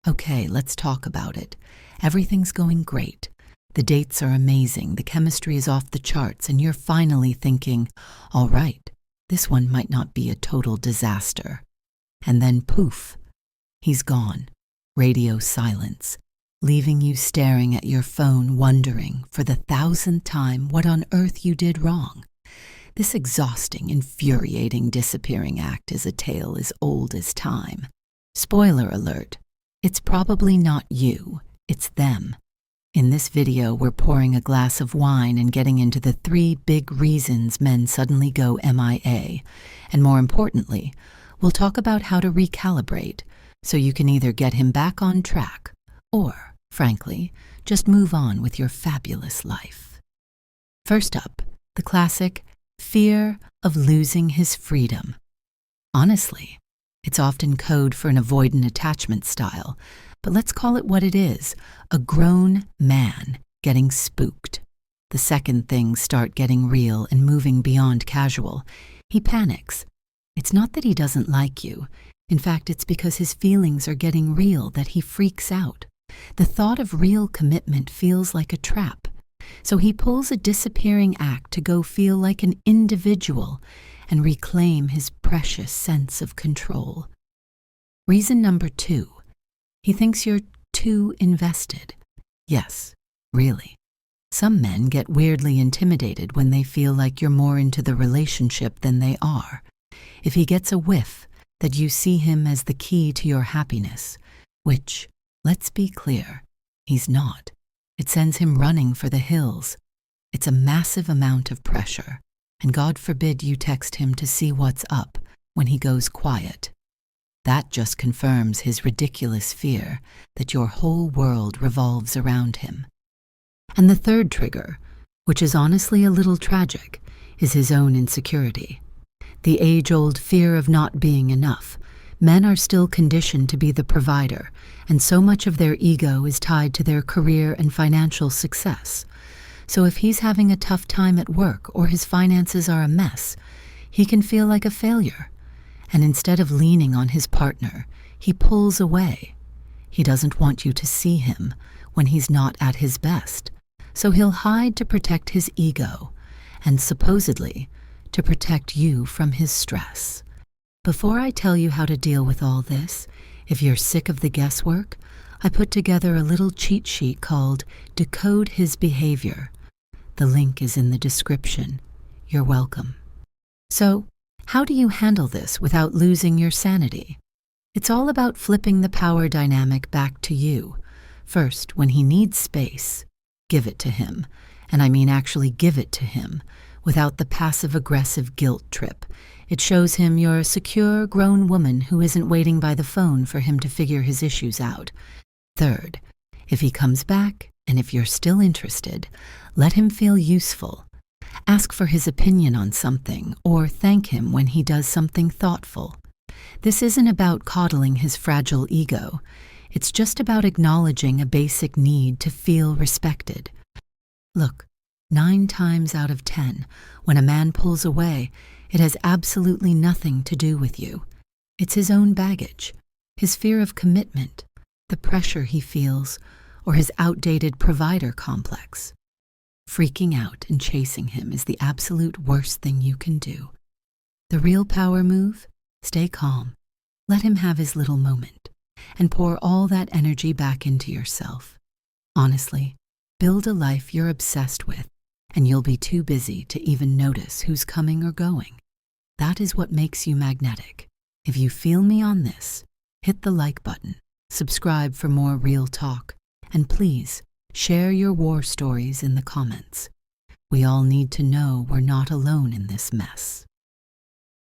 Okay, let's talk about it. Everything's going great. The dates are amazing, the chemistry is off the charts, and you're finally thinking, all right, this one might not be a total disaster. And then poof, he's gone. Radio silence, leaving you staring at your phone wondering for the 1,000th time what on earth you did wrong. This exhausting, infuriating disappearing act is a tale as old as time. Spoiler alert, it's probably not you, it's them. In this video, we're pouring a glass of wine and getting into the 3 big reasons men suddenly go MIA. And more importantly, we'll talk about how to recalibrate so you can either get him back on track or, frankly, just move on with your fabulous life. First up, the classic fear of losing his freedom. Honestly, it's often code for an avoidant attachment style, but let's call it what it is, a grown man getting spooked. The second things start getting real and moving beyond casual. He panics. It's not that he doesn't like you. In fact, it's because his feelings are getting real that he freaks out. The thought of real commitment feels like a trap. So he pulls a disappearing act to go feel like an individual and reclaim his precious sense of control. Reason number 2. He thinks you're too invested. Yes, really. Some men get weirdly intimidated when they feel like you're more into the relationship than they are. If he gets a whiff that you see him as the key to your happiness, which, let's be clear, he's not, it sends him running for the hills. It's a massive amount of pressure, and God forbid you text him to see what's up when he goes quiet. That just confirms his ridiculous fear that your whole world revolves around him. And the third trigger, which is honestly a little tragic, is his own insecurity. The age-old fear of not being enough. Men are still conditioned to be the provider, and so much of their ego is tied to their career and financial success. So if he's having a tough time at work or his finances are a mess, he can feel like a failure. And instead of leaning on his partner, he pulls away. He doesn't want you to see him when he's not at his best, so he'll hide to protect his ego and supposedly to protect you from his stress. Before I tell you how to deal with all this, if you're sick of the guesswork, I put together a little cheat sheet called Decode His Behavior. The link is in the description. You're welcome. So, how do you handle this without losing your sanity? It's all about flipping the power dynamic back to you. First, when he needs space, give it to him. And I mean actually give it to him, without the passive-aggressive guilt trip. It shows him you're a secure, grown woman who isn't waiting by the phone for him to figure his issues out. Third, if he comes back, and if you're still interested, let him feel useful. Ask for his opinion on something, or thank him when he does something thoughtful. This isn't about coddling his fragile ego. It's just about acknowledging a basic need to feel respected. Look, 9 times out of 10, when a man pulls away, it has absolutely nothing to do with you. It's his own baggage, his fear of commitment, the pressure he feels, or his outdated provider complex. Freaking out and chasing him is the absolute worst thing you can do. The real power move? Stay calm. Let him have his little moment, and pour all that energy back into yourself. Honestly, build a life you're obsessed with, and you'll be too busy to even notice who's coming or going. That is what makes you magnetic. If you feel me on this, hit the like button, subscribe for more real talk, and please, share your war stories in the comments. We all need to know we're not alone in this mess.